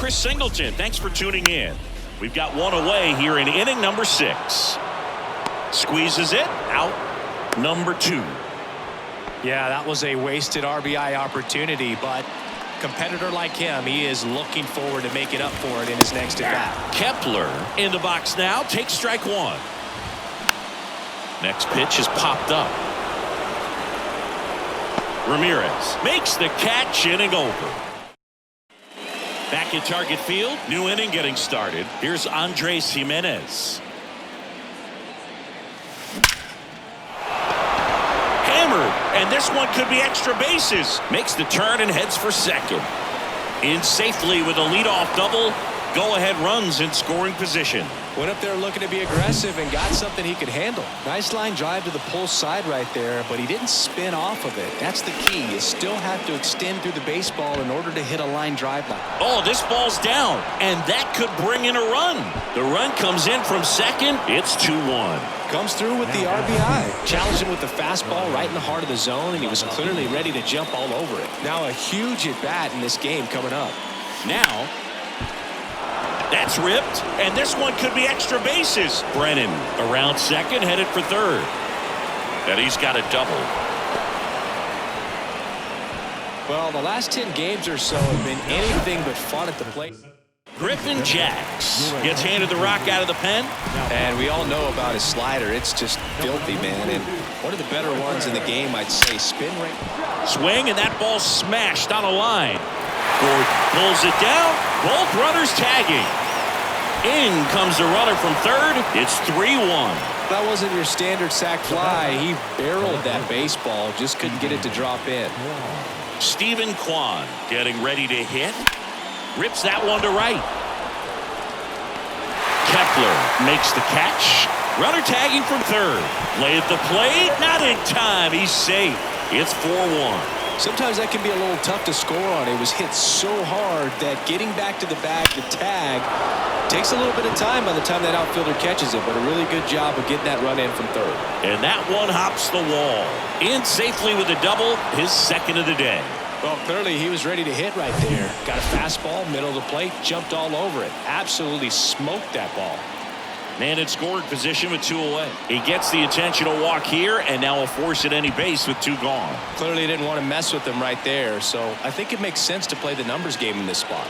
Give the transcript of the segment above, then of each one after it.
Chris Singleton. Thanks for tuning in. We've got one away here in inning number 6. Squeezes it out. Number 2. Yeah, that was a wasted RBI opportunity, but competitor like him, he is looking forward to making up for it in his next at bat. Kepler in the box now. Takes strike 1. Next pitch is popped up. Ramirez makes the catch. Inning over. Back at target field. New inning getting started. Here's Andres Jimenez. Hammered, and this one could be extra bases. Makes the turn and heads for second. In safely with a leadoff double. Go-ahead runs in scoring position. Went up there looking to be aggressive and got something he could handle. Nice line drive to the pull side right there, but he didn't spin off of it. That's the key. You still have to extend through the baseball in order to hit a line drive line. Oh, this ball's down, and that could bring in a run. The run comes in from second. It's 2-1. Comes through with the RBI. Challenged him with the fastball right in the heart of the zone, and he was clearly ready to jump all over it. Now a huge at-bat in this game coming up. Now, that's ripped, and this one could be extra bases. Brennan around second, headed for third. And he's got a double. Well, the last 10 games or so have been anything but fun at the plate. Griffin Jacks gets handed the rock out of the pen. And we all know about his slider. It's just filthy, man. And one of the better ones in the game, I'd say. Spin rate. Swing, and that ball smashed on a line. Gordon pulls it down. Both runners tagging. In comes the runner from third. It's 3-1. That wasn't your standard sac fly. He barreled that baseball. Just couldn't get it to drop in. Stephen Kwan getting ready to hit. Rips that one to right. Kepler makes the catch. Runner tagging from third. Lay at the plate. Not in time. He's safe. It's 4-1. Sometimes that can be a little tough to score on. It was hit so hard that getting back to the bag, the tag, takes a little bit of time by the time that outfielder catches it, but a really good job of getting that run in from third. And that one hops the wall. In safely with a double, his second of the day. Well, clearly he was ready to hit right there. Got a fastball, middle of the plate, jumped all over it. Absolutely smoked that ball. Man in scoring position with 2 away. He gets the intentional walk here, and now a force at any base with 2 gone. Clearly didn't want to mess with him right there, so I think it makes sense to play the numbers game in this spot.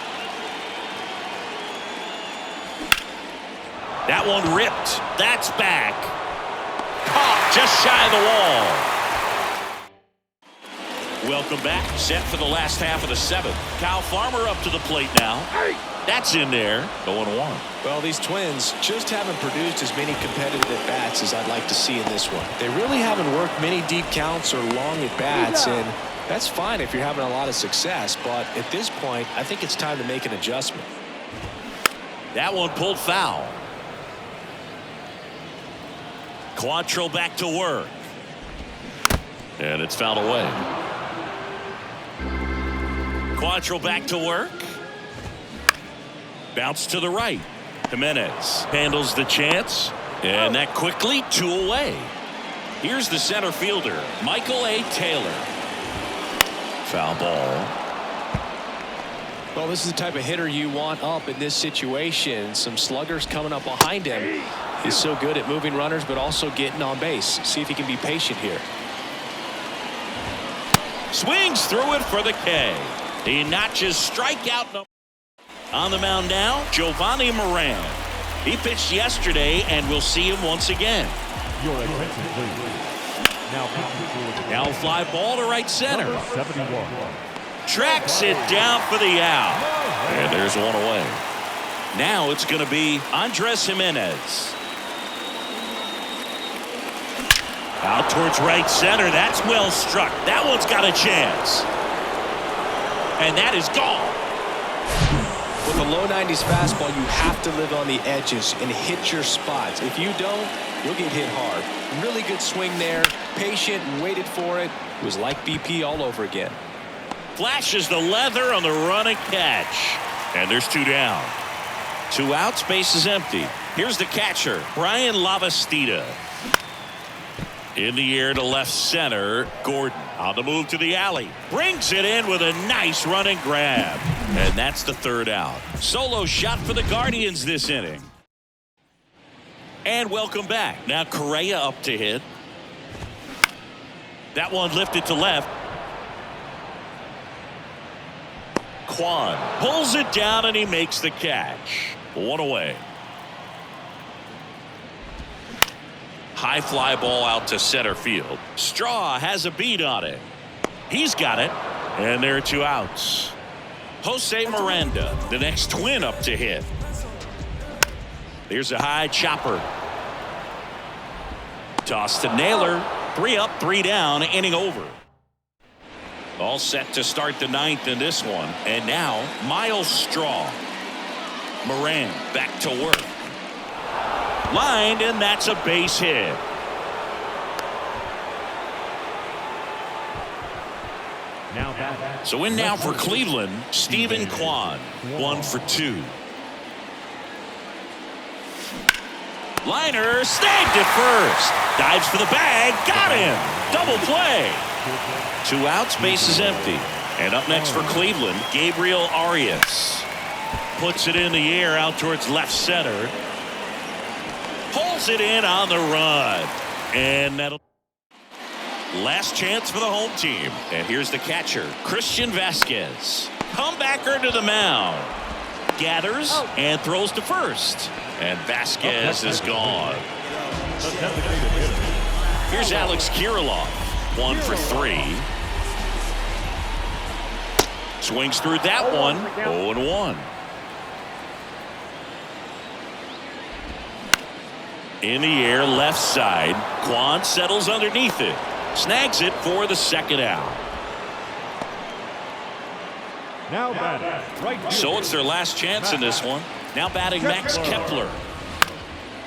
That one ripped. That's back. Caught just shy of the wall. Welcome back. Set for the last half of the 7th. Kyle Farmer up to the plate now. That's in there. 0-1. Well, these Twins just haven't produced as many competitive at-bats as I'd like to see in this one. They really haven't worked many deep counts or long at-bats, and that's fine if you're having a lot of success, but at this point, I think it's time to make an adjustment. That one pulled foul. Quantrill back to work. And it's fouled away. Quantrill back to work. Bounce to the right. Jimenez handles the chance. And that quickly 2 away. Here's the center fielder, Michael A. Taylor. Foul ball. Well, this is the type of hitter you want up in this situation. Some sluggers coming up behind him. He's so good at moving runners, but also getting on base. See if he can be patient here. Swings through it for the K. He notches strikeout number. On the mound now, Giovanni Moran. He pitched yesterday, and we'll see him once again. Your attention, please. Now fly ball to right center. 71. Tracks it down for the out. And there's one away. Now it's going to be Andres Jimenez. Out towards right center. That's well struck. That one's got a chance. And that is gone. With a low 90s fastball, you have to live on the edges and hit your spots. If you don't, you'll get hit hard. Really good swing there. Patient and waited for it. It was like BP all over again. Flashes the leather on the run and catch. And there's 2 down. 2 outs, base is empty. Here's the catcher, Brian Lavastida. In the air to left center, Gordon on the move to the alley. Brings it in with a nice run and grab. And that's the third out. Solo shot for the Guardians this inning. And welcome back. Now Correa up to hit. That one lifted to left. Kwan pulls it down and he makes the catch. One away. High fly ball out to center field. Straw has a beat on it. He's got it. And there are 2 outs. Jose Miranda, the next Twin, up to hit. There's a high chopper. Toss to Naylor. 3 up, 3 down, inning over. All set to start the 9th in this one. And now Miles Straw. Moran back to work. Lined, and that's a base hit. So in now for Cleveland, Stephen Kwan, 1 for 2. Liner snagged at first. Dives for the bag. Got him. Double play. 2 outs, base is empty. And up next for Cleveland, Gabriel Arias. Puts it in the air out towards left center. Pulls it in on the run. And that'll... Last chance for the home team. And here's the catcher, Christian Vasquez. Comebacker to the mound. Gathers and throws to first. And Vasquez is gone. Here's Alex Kirilloff. 1 for 3. Swings through that one. 0-1. In the air, left side. Kwan settles underneath it. Snags it for the second out. Now batting, right field. So it's their last chance in this one. Now batting Max Kepler.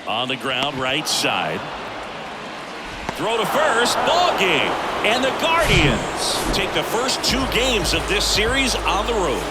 On the ground, right side. Throw to first, ball game. And the Guardians take the first 2 games of this series on the road.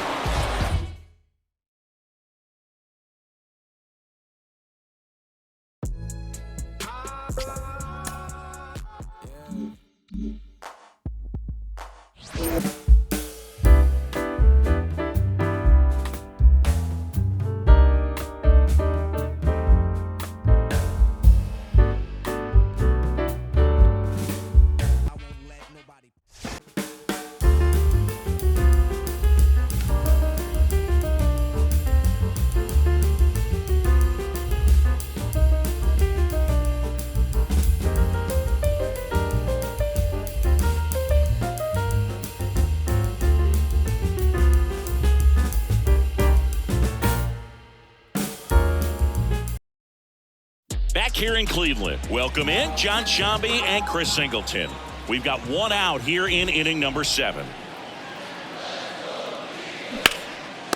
Back here in Cleveland, welcome in John Shambi and Chris Singleton. We've got 1 out here in inning number 7.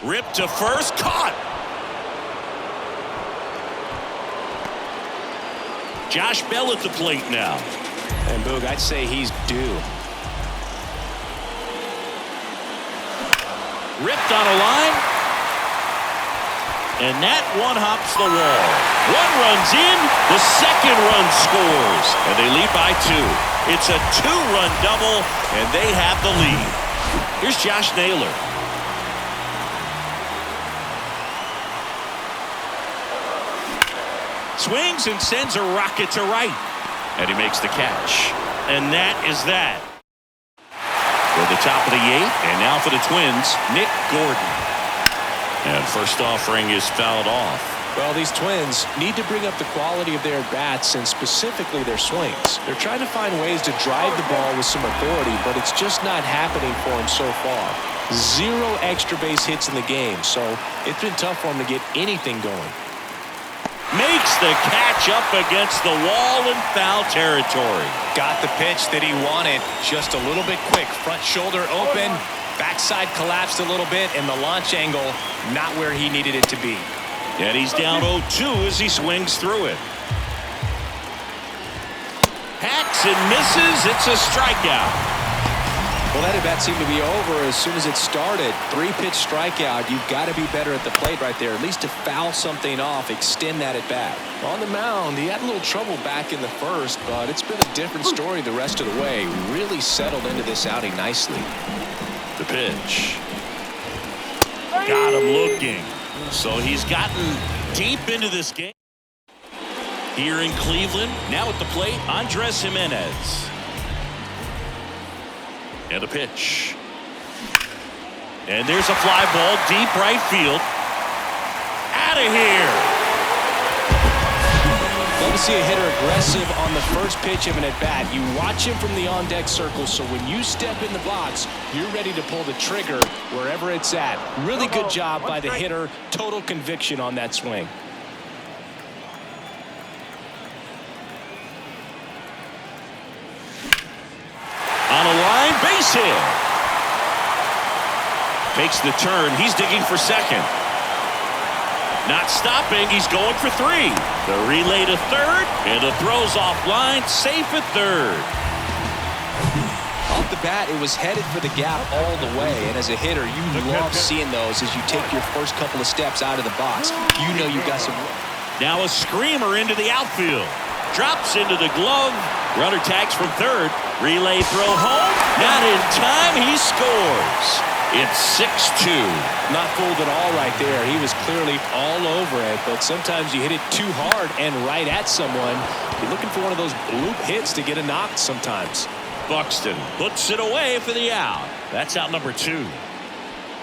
Ripped to first, caught. Josh Bell at the plate now. And Boog, I'd say he's due. Ripped on a line. And that one hops the wall. 1 runs in, the second run scores, and they lead by 2. It's a 2-run double, and they have the lead. Here's Josh Naylor. Swings and sends a rocket to right, and he makes the catch. And that is that. For the top of the 8th, and now for the Twins, Nick Gordon. And first offering is fouled off. Well, these Twins need to bring up the quality of their bats and specifically their swings. They're trying to find ways to drive the ball with some authority, but it's just not happening for them so far. 0 extra base hits in the game, so it's been tough for them to get anything going. Makes the catch up against the wall in foul territory. Got the pitch that he wanted, just a little bit quick. Front shoulder open. Backside collapsed a little bit, and the launch angle not where he needed it to be. And he's down 0-2 as he swings through it. Hacks and misses. It's a strikeout. Well, that at bat seemed to be over as soon as it started. 3-pitch strikeout. You've got to be better at the plate right there, at least to foul something off, extend that at bat. On the mound, he had a little trouble back in the first, but it's been a different story the rest of the way. Really settled into this outing nicely. The pitch. Got him looking. So he's gotten deep into this game. Here in Cleveland, now at the plate, Andres Jimenez. And a pitch. And there's a fly ball deep right field. Out of here. Love to see a hitter aggressive on the first pitch of an at-bat. You watch him from the on-deck circle, so when you step in the box, you're ready to pull the trigger wherever it's at. Really good job by the hitter. Total conviction on that swing. On a line, base hit. Takes the turn. He's digging for second. Not stopping. He's going for three. The relay to third, and the throw's offline. Safe at third. Off the bat, it was headed for the gap all the way, and as a hitter, you love seeing those as you take your first couple of steps out of the box. You know you've got some. Now a screamer into the outfield. Drops into the glove. Runner tags from third. Relay throw home. Not in time. He scores. It's 6-2. Not fooled at all right there. He was clearly all over it, but sometimes you hit it too hard and right at someone. You're looking for one of those bloop hits to get a knock sometimes. Buxton puts it away for the out. That's out number 2.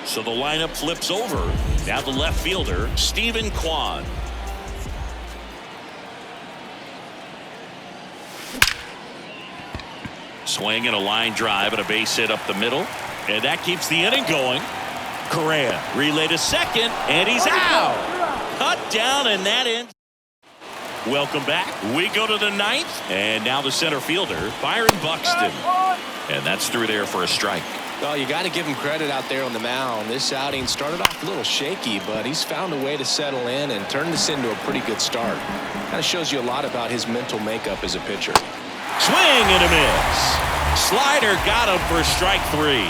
So the lineup flips over. Now the left fielder, Stephen Kwan. Swing and a line drive and a base hit up the middle. And that keeps the inning going. Correa relay to second, and he's out. Cut down, and that ends. Welcome back. We go to the 9th, and now the center fielder, Byron Buxton. And that's through there for a strike. Well, you got to give him credit out there on the mound. This outing started off a little shaky, but he's found a way to settle in and turn this into a pretty good start. Kind of shows you a lot about his mental makeup as a pitcher. Swing and a miss. Slider got him for strike 3.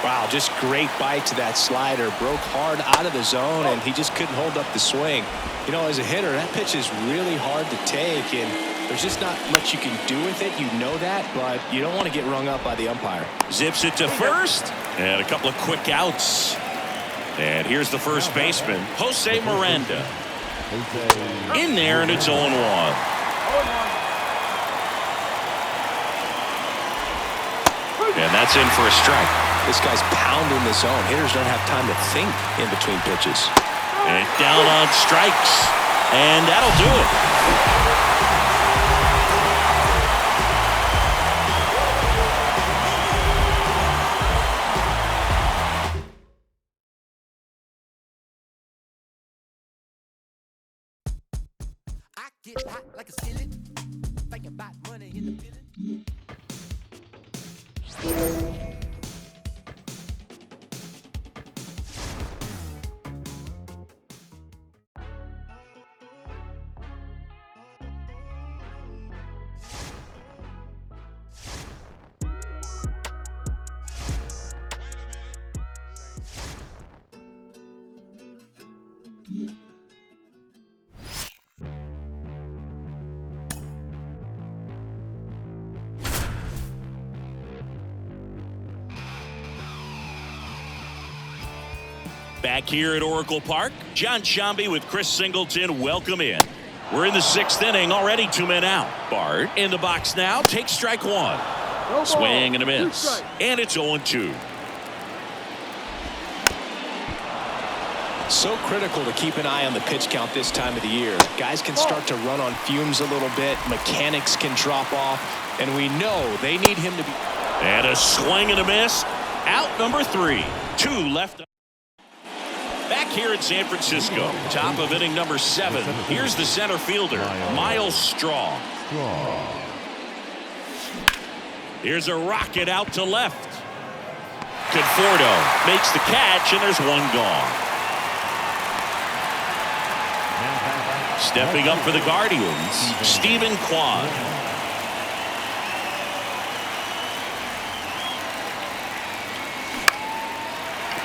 Wow, just great bite to that slider. Broke hard out of the zone, and he just couldn't hold up the swing. You know, as a hitter, that pitch is really hard to take, and there's just not much you can do with it. You know that, but you don't want to get rung up by the umpire. Zips it to first, and a couple of quick outs. And here's the first baseman, Jose Miranda. In there, and it's 0-1. And that's in for a strike. This guy's pounding the zone. Hitters don't have time to think in between pitches. And down on strikes. And that'll do it. I get hot like a skillet. Thinking about money in the building. Back here at Oracle Park, John Shambi with Chris Singleton. Welcome in. We're in the 6th inning, already 2 men out. Bart in the box now, takes strike 1. Swing and a miss. And it's 0-2. So critical to keep an eye on the pitch count this time of the year. Guys can start to run on fumes a little bit. Mechanics can drop off. And we know they need him to be. And a swing and a miss. Out number 3. 2 left. Back here in San Francisco, top of inning number 7. Here's the center fielder, Miles Straw. Here's a rocket out to left. Conforto makes the catch, and there's 1 gone. Stepping up for the Guardians, Stephen Kwan.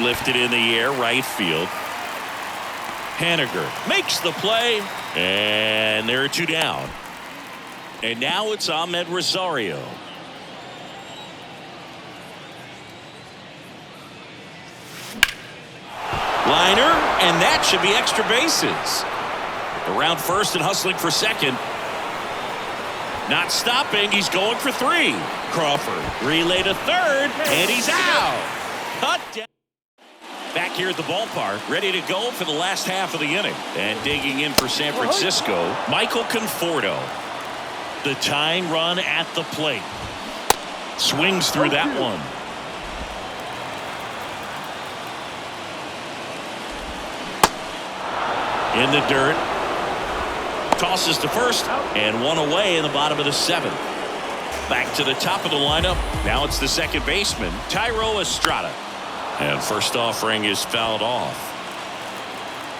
Lifted in the air, right field. Haniger makes the play, and there are 2 down. And now it's Ahmed Rosario. Liner, and that should be extra bases. Around first and hustling for second. Not stopping. He's going for 3. Crawford relay to third, and he's out. Cut down. Back here at the ballpark, ready to go for the last half of the inning. And digging in for San Francisco, Michael Conforto. The tying run at the plate. Swings through that one. In the dirt. Tosses to first, and one away in the bottom of the 7th. Back to the top of the lineup. Now it's the second baseman, Thairo Estrada. And first offering is fouled off.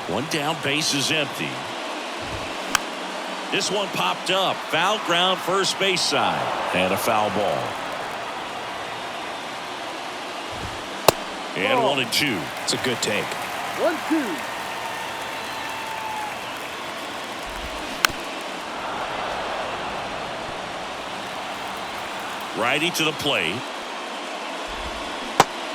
One down, base is empty. This one popped up. Foul ground, first base side. And a foul ball. And 1-2. It's a good take. 1-2. Righty to the plate.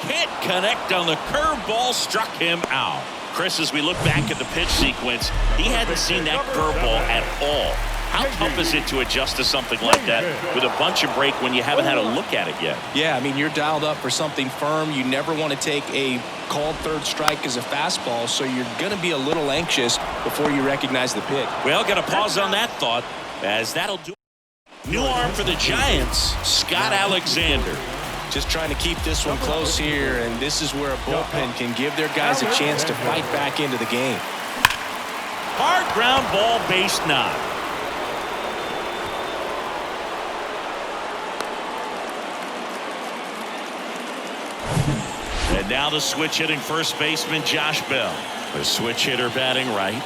Can't connect on the curveball, struck him out. Chris, as we look back at the pitch sequence, he hadn't seen that curveball at all. How tough is it to adjust to something like that with a bunch of break when you haven't had a look at it yet? Yeah, I mean, you're dialed up for something firm. You never want to take a called third strike as a fastball, so you're going to be a little anxious before you recognize the pitch. Well, got to pause on that thought, as that'll do. New arm for the Giants, Scott Alexander. Just trying to keep this one close here, and this is where a bullpen can give their guys a chance to fight back into the game. Hard ground ball, base knock. And now the switch hitting first baseman Josh Bell. The switch hitter batting right.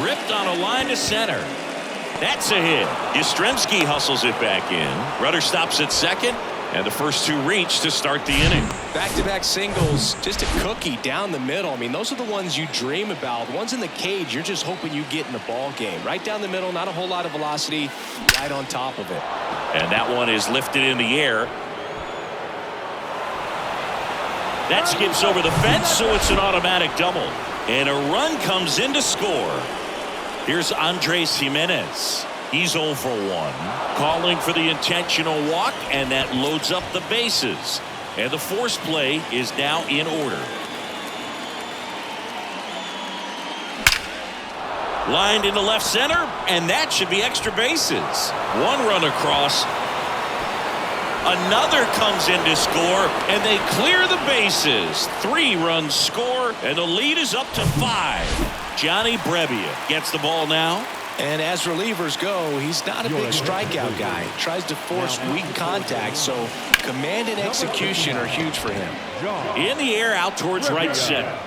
Ripped on a line to center. That's a hit. Yastrzemski hustles it back in. Rudder stops at second, and the first 2 reach to start the inning. Back-to-back singles, just a cookie down the middle. I mean, those are the ones you dream about. The ones in the cage, you're just hoping you get in the ball game. Right down the middle, not a whole lot of velocity, right on top of it. And that one is lifted in the air. That skips over the fence, so it's an automatic double. And a run comes in to score. Here's Andres Jimenez. He's 0 for 1. Calling for the intentional walk, and that loads up the bases. And the force play is now in order. Lined into left center, and that should be extra bases. 1 run across. Another comes in to score, and they clear the bases. 3 runs score, and the lead is up to 5. Johnny Brebbia gets the ball now. And as relievers go, he's not a big strikeout guy. Tries to force weak contact, so command and execution are huge for him. In the air, out towards right center.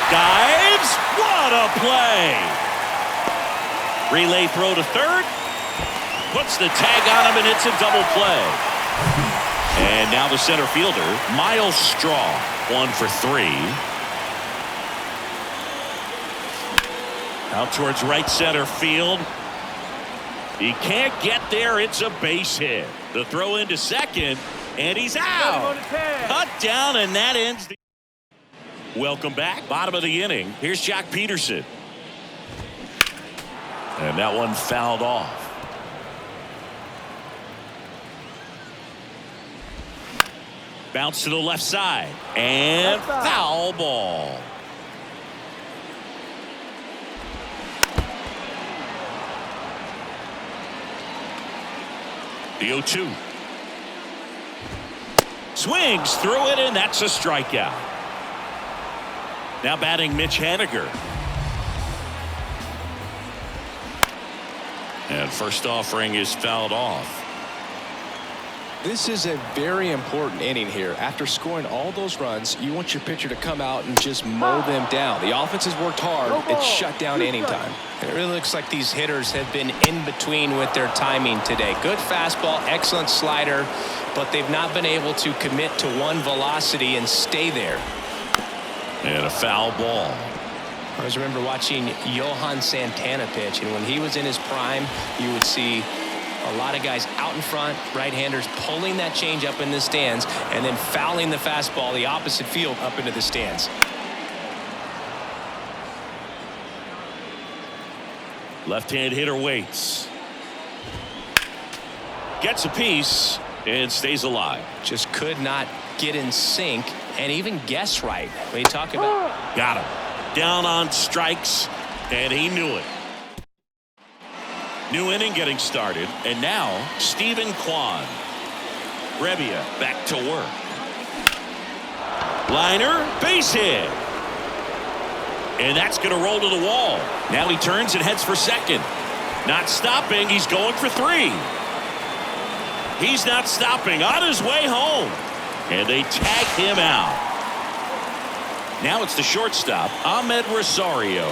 Dives. What a play. Relay throw to third. Puts the tag on him, and it's a double play. And now the center fielder, Miles Straw, 1 for 3. Out towards right center field. He can't get there. It's a base hit. The throw into second, and he's out. Cut down, and that ends the. Welcome back. Bottom of the inning. Here's Jock Peterson. And that one fouled off. Bounce to the left side. And foul ball. The 0-2. Swings through it, and that's a strikeout. Now batting Mitch Haniger. And first offering is fouled off. This is a very important inning here. After scoring all those runs, you want your pitcher to come out and just mow them down. The offense has worked hard. It's shut down inning time. It really looks like these hitters have been in between with their timing today. Good fastball, excellent slider, but they've not been able to commit to one velocity and stay there. And a foul ball. I always remember watching Johan Santana pitch, and when he was in his prime, you would see A lot of guys out in front, right-handers pulling that change up in the stands and then fouling the fastball the opposite field up into the stands. Left-hand hitter waits. Gets a piece and stays alive. Just could not get in sync and even guess right. When you talk about... Got him. Down on strikes, and he knew it. New inning getting started, and now Stephen Kwan. Rebbia back to work. Liner, base hit. And that's going to roll to the wall. Now he turns and heads for second. Not stopping, he's going for 3. He's not stopping, on his way home. And they tag him out. Now it's the shortstop, Ahmed Rosario.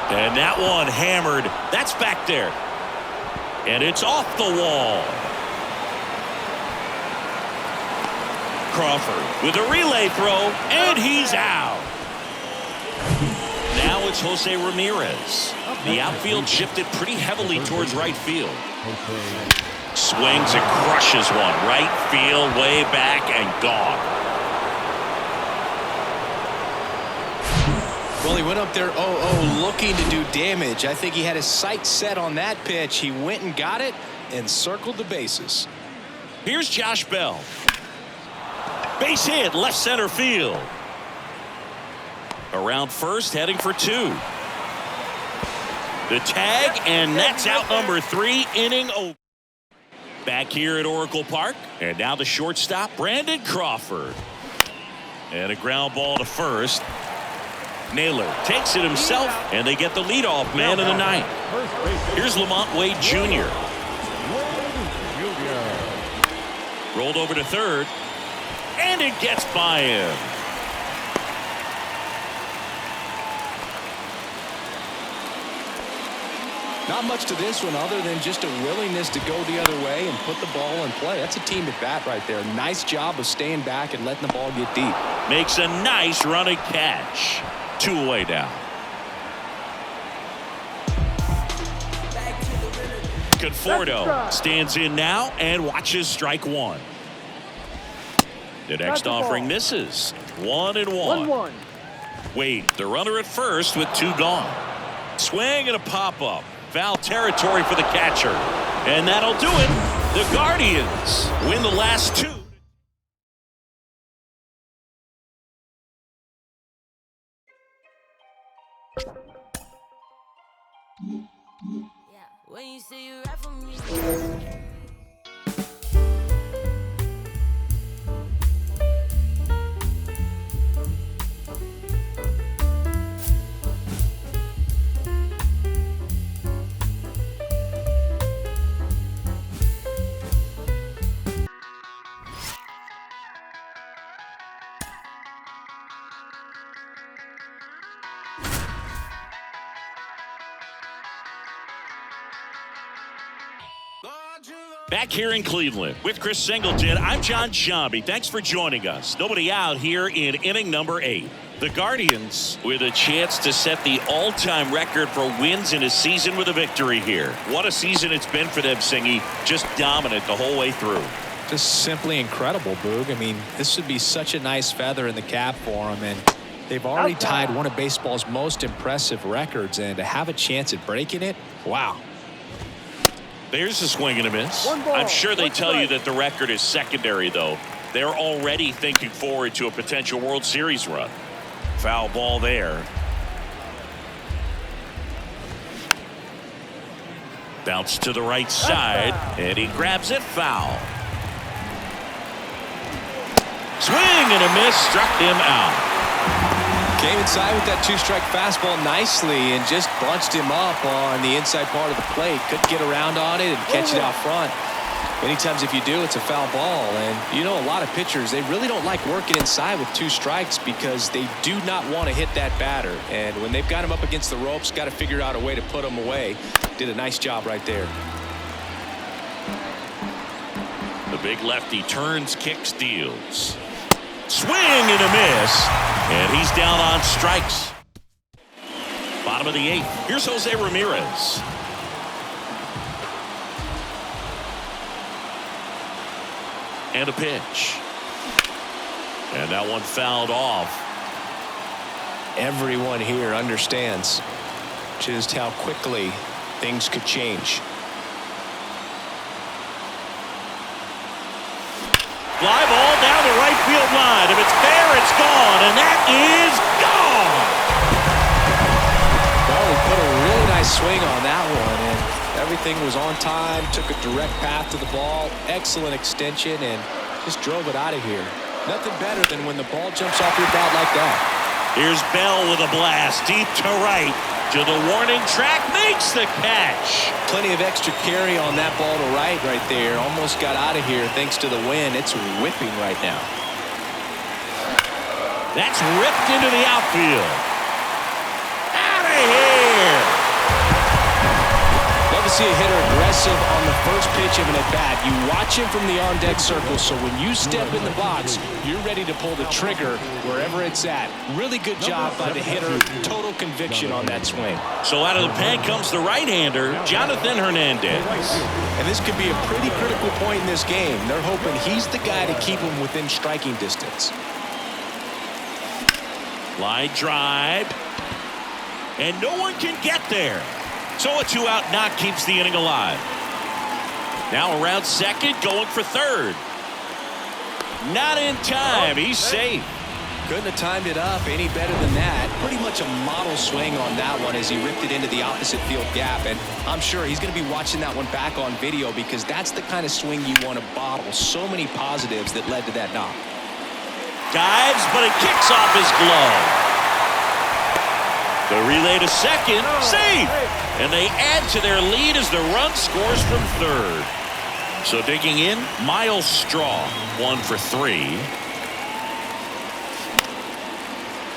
And that one hammered. That's back there. And it's off the wall. Crawford with a relay throw, and he's out. Now it's Jose Ramirez. The outfield shifted pretty heavily towards right field. Swings and crushes one. Right field, way back, and gone. Well, he went up there 0-0 looking to do damage. I think he had his sights set on that pitch. He went and got it and circled the bases. Here's Josh Bell. Base hit, left center field. Around first, heading for 2. The tag, and that's out number 3, inning over. Back here at Oracle Park, and now the shortstop, Brandon Crawford. And a ground ball to first. Naylor takes it himself, and they get the leadoff man of the night. Here's Lamont Wade Jr. Rolled over to third, and it gets by him. Not much to this one other than just a willingness to go the other way and put the ball in play. That's a team at bat right there. Nice job of staying back and letting the ball get deep. Makes a nice running catch. 2 away now. Conforto stands in now and watches strike 1. The next offering misses. 1-1. Wade, the runner at first with 2 gone. Swing and a pop-up. Foul territory for the catcher. And that'll do it. The Guardians win the last 2. When you say you rap for me. Back here in Cleveland with Chris Singleton, I'm John Sciambi. Thanks for joining us. Nobody out here in inning number 8. The Guardians with a chance to set the all-time record for wins in a season with a victory here. What a season it's been for them, Singy. Just dominant the whole way through. Just simply incredible, Boog. I mean, this would be such a nice feather in the cap for them, and they've already tied one of baseball's most impressive records, and to have a chance at breaking it, wow. There's a swing and a miss. I'm sure they tell you that the record is secondary, though. They're already thinking forward to a potential World Series run. Foul ball there. Bounce to the right side, and he grabs it foul. Swing and a miss, struck him out. Came inside with that 2-strike fastball nicely and just bunched him up on the inside part of the plate. Couldn't get around on it and catch it out front. Many times if you do, it's a foul ball. And you know, a lot of pitchers, they really don't like working inside with 2 strikes because they do not want to hit that batter. And when they've got him up against the ropes, got to figure out a way to put him away. Did a nice job right there. The big lefty turns, kicks, deals. Swing and a miss, and he's down on strikes. Bottom of the 8th. Here's Jose Ramirez. And a pitch. And that one fouled off. Everyone here understands just how quickly things could change. Fly ball down the right field line. If it's fair, it's gone. And that is gone. Well, he put a really nice swing on that one, and everything was on time. Took a direct path to the ball. Excellent extension, and just drove it out of here. Nothing better than when the ball jumps off your bat like that. Here's Bell with a blast deep to right. To the warning track, makes the catch. Plenty of extra carry on that ball to right there. Almost got out of here thanks to the wind. It's whipping right now. That's ripped into the outfield. Out of here. Love to see a hitter aggressive on the first pitch of an at-bat. You watch him from the on-deck circle, so when you step in the box, you're ready to pull the trigger wherever it's at. Really good job by the hitter. Total conviction on that swing. So out of the pen comes the right-hander, Jonathan Hernandez. And this could be a pretty critical point in this game. They're hoping he's the guy to keep him within striking distance. Line drive. And no one can get there. So a 2-out knock keeps the inning alive. Now around second, going for third. Not in time. He's safe. Couldn't have timed it up any better than that. Pretty much a model swing on that one as he ripped it into the opposite field gap. And I'm sure he's going to be watching that one back on video because that's the kind of swing you want to bottle. So many positives that led to that knock. Dives, but it kicks off his glove. The relay to second, safe. And they add to their lead as the run scores from third. So digging in, Miles Straw, 1 for 3.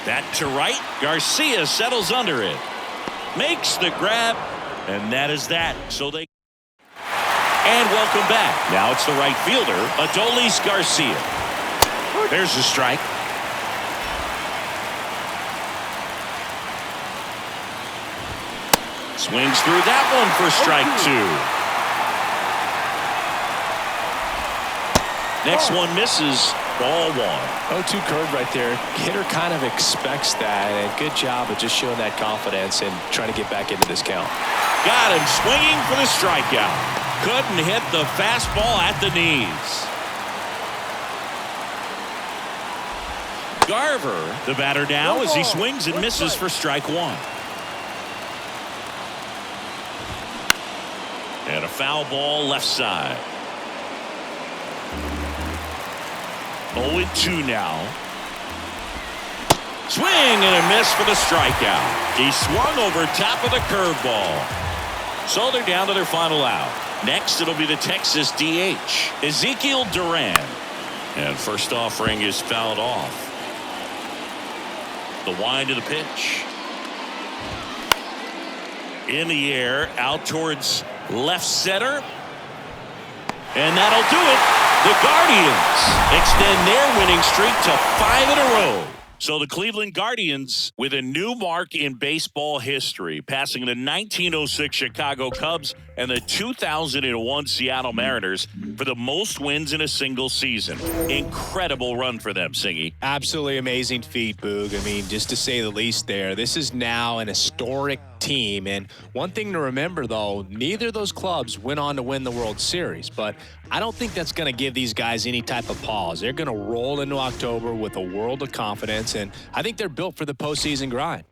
That to right, Garcia settles under it. Makes the grab, and that is that. So they... And welcome back. Now it's the right fielder, Adolis Garcia. There's the strike. Swings through that one for strike 2. Next one misses. Ball 1. 0-2 curve right there. Hitter kind of expects that, and good job of just showing that confidence and trying to get back into this count. Got him swinging for the strikeout. Couldn't hit the fastball at the knees. Garver, the batter now, as he swings and misses for strike 1. And a foul ball left side. 0-2 now. Swing and a miss for the strikeout. He swung over top of the curveball. So they're down to their final out. Next, it'll be the Texas DH, Ezekiel Duran. And first offering is fouled off. The wind of the pitch. In the air, out towards left center. And that'll do it. The Guardians extend their winning streak to 5 in a row. So the Cleveland Guardians with a new mark in baseball history, passing the 1906 Chicago Cubs and the 2001 Seattle Mariners for the most wins in a single season. Incredible run for them, Singy. Absolutely amazing feat, Boog. I mean, just to say the least there. This is now an historic team. And one thing to remember, though, neither of those clubs went on to win the World Series. But I don't think that's going to give these guys any type of pause. They're going to roll into October with a world of confidence. And I think they're built for the postseason grind.